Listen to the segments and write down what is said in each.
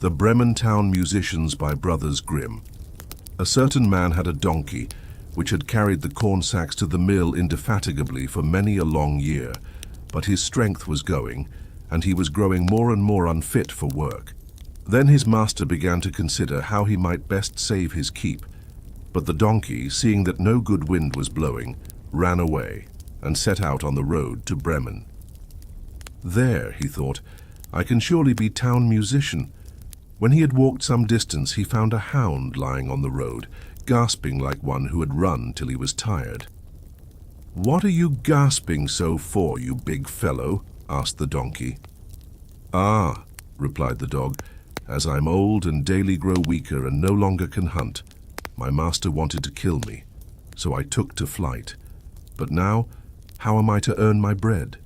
The Bremen Town Musicians by Brothers Grimm. A certain man had a donkey, which had carried the corn sacks to the mill indefatigably for many a long year, but his strength was going, and he was growing more and more unfit for work. Then his master began to consider how he might best save his keep, but the donkey, seeing that no good wind was blowing, ran away and set out on the road to Bremen. There, he thought, I can surely be town musician. When he had walked some distance, he found a hound lying on the road, gasping like one who had run till he was tired. "What are you gasping so for, you big fellow?" asked the donkey. "Ah," replied the dog, "as I'm old and daily grow weaker and no longer can hunt. My master wanted to kill me, so I took to flight. But now, how am I to earn my bread?"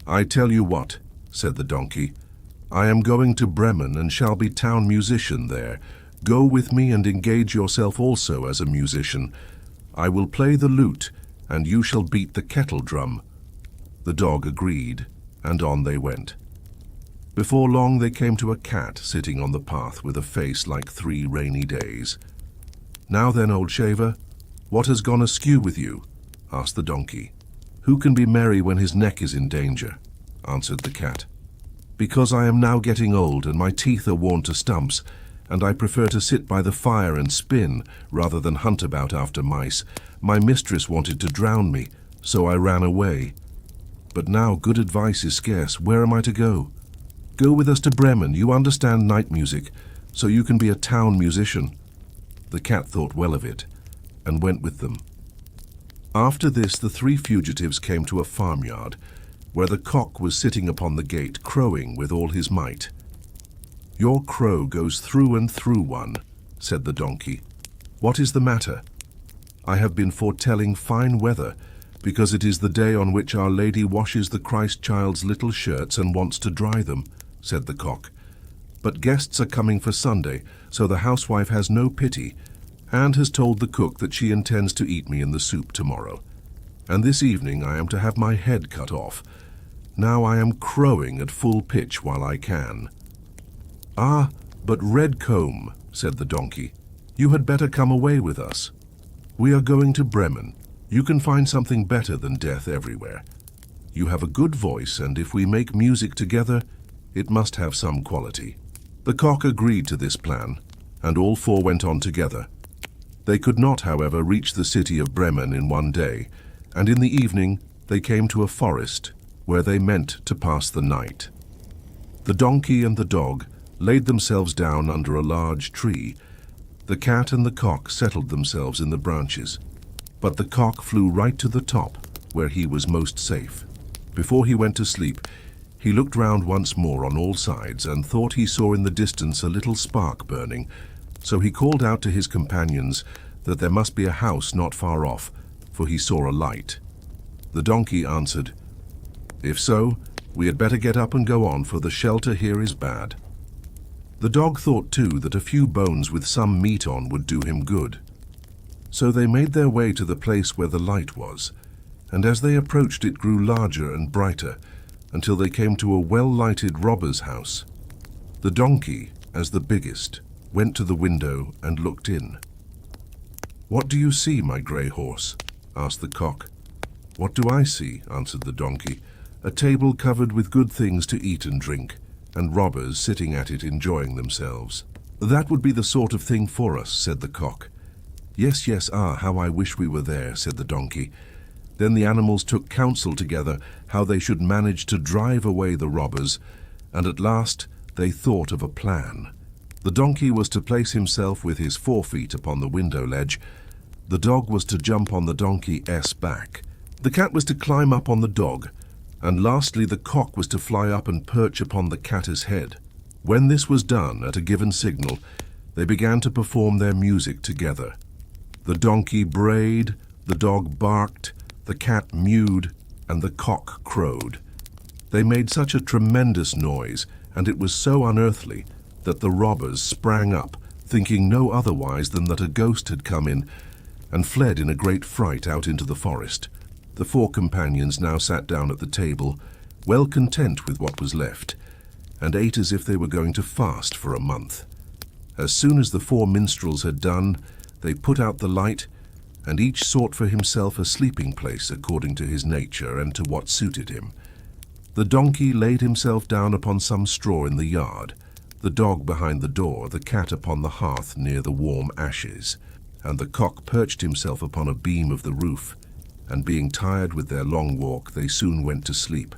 "I tell you what," said the donkey, "I am going to Bremen and shall be town musician there. Go with me and engage yourself also as a musician. I will play the lute, and you shall beat the kettle drum." The dog agreed, and on they went. Before long they came to a cat sitting on the path with a face like 3 rainy days. "Now then, old shaver, what has gone askew with you?" asked the donkey. "Who can be merry when his neck is in danger?" answered the cat. "Because I am now getting old and my teeth are worn to stumps, and I prefer to sit by the fire and spin rather than hunt about after mice. My mistress wanted to drown me, so I ran away. But now good advice is scarce. Where am I to go?" "Go with us to Bremen. You understand night music, so you can be a town musician." The cat thought well of it and went with them. After this, the 3 fugitives came to a farmyard, where the cock was sitting upon the gate, crowing with all his might. "Your crow goes through and through one," said the donkey. "What is the matter?" "I have been foretelling fine weather, because it is the day on which Our Lady washes the Christ child's little shirts and wants to dry them," said the cock. "But guests are coming for Sunday, so the housewife has no pity, and has told the cook that she intends to eat me in the soup tomorrow. And this evening I am to have my head cut off. Now I am crowing at full pitch while I can." "Ah, but Redcomb," said the donkey, "you had better come away with us. We are going to Bremen. You can find something better than death everywhere. You have a good voice, and if we make music together, it must have some quality." The cock agreed to this plan, and all 4 went on together. They could not, however, reach the city of Bremen in one day, and in the evening they came to a forest where they meant to pass the night. The donkey and the dog laid themselves down under a large tree. The cat and the cock settled themselves in the branches, but the cock flew right to the top, where he was most safe. Before he went to sleep, he looked round once more on all sides and thought he saw in the distance a little spark burning, so he called out to his companions that there must be a house not far off, for he saw a light. The donkey answered, "If so, we had better get up and go on, for the shelter here is bad." The dog thought too that a few bones with some meat on would do him good. So they made their way to the place where the light was, and as they approached it grew larger and brighter, until they came to a well-lighted robber's house. The donkey, as the biggest, went to the window and looked in. "What do you see, my grey horse?" asked the cock. "What do I see?" answered the donkey. "A table covered with good things to eat and drink, and robbers sitting at it enjoying themselves." "That would be the sort of thing for us," said the cock. "Yes, yes, ah, how I wish we were there," said the donkey. Then the animals took counsel together how they should manage to drive away the robbers, and at last they thought of a plan. The donkey was to place himself with his 4 feet upon the window ledge. The dog was to jump on the donkey's back. The cat was to climb up on the dog, and lastly the cock was to fly up and perch upon the cat's head. When this was done, at a given signal, they began to perform their music together. The donkey brayed, the dog barked, the cat mewed, and the cock crowed. They made such a tremendous noise, and it was so unearthly, that the robbers sprang up, thinking no otherwise than that a ghost had come in, and fled in a great fright out into the forest. The 4 companions now sat down at the table, well content with what was left, and ate as if they were going to fast for a month. As soon as the 4 minstrels had done, they put out the light, and each sought for himself a sleeping place according to his nature and to what suited him. The donkey laid himself down upon some straw in the yard, the dog behind the door, the cat upon the hearth near the warm ashes, and the cock perched himself upon a beam of the roof, and being tired with their long walk, they soon went to sleep.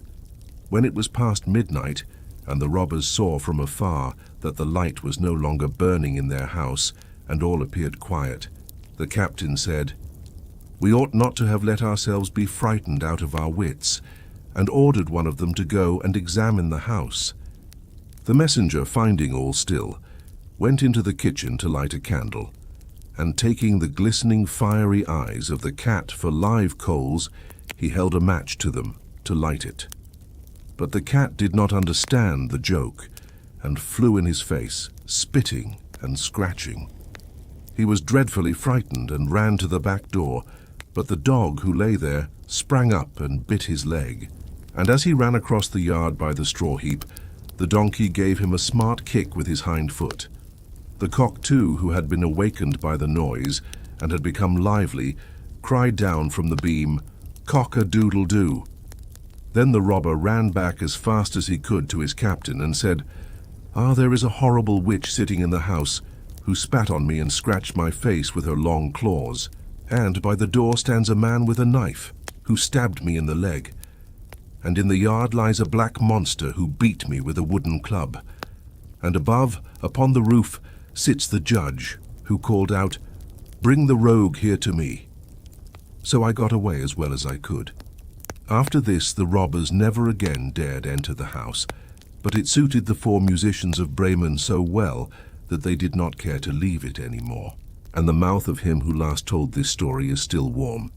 When it was past midnight, and the robbers saw from afar that the light was no longer burning in their house, and all appeared quiet, the captain said, "We ought not to have let ourselves be frightened out of our wits," and ordered one of them to go and examine the house. The messenger, finding all still, went into the kitchen to light a candle, and taking the glistening fiery eyes of the cat for live coals, he held a match to them to light it. But the cat did not understand the joke, and flew in his face, spitting and scratching. He was dreadfully frightened and ran to the back door, but the dog who lay there sprang up and bit his leg. And as he ran across the yard by the straw heap, the donkey gave him a smart kick with his hind foot. The cock too, who had been awakened by the noise and had become lively, cried down from the beam, "Cock-a-doodle-doo." Then the robber ran back as fast as he could to his captain and said, "There is a horrible witch sitting in the house, who spat on me and scratched my face with her long claws. And by the door stands a man with a knife, who stabbed me in the leg. And in the yard lies a black monster who beat me with a wooden club. And above, upon the roof, sits the judge, who called out, 'Bring the rogue here to me.' So I got away as well as I could." After this, the robbers never again dared enter the house, but it suited the 4 musicians of Bremen so well that they did not care to leave it any more. And the mouth of him who last told this story is still warm.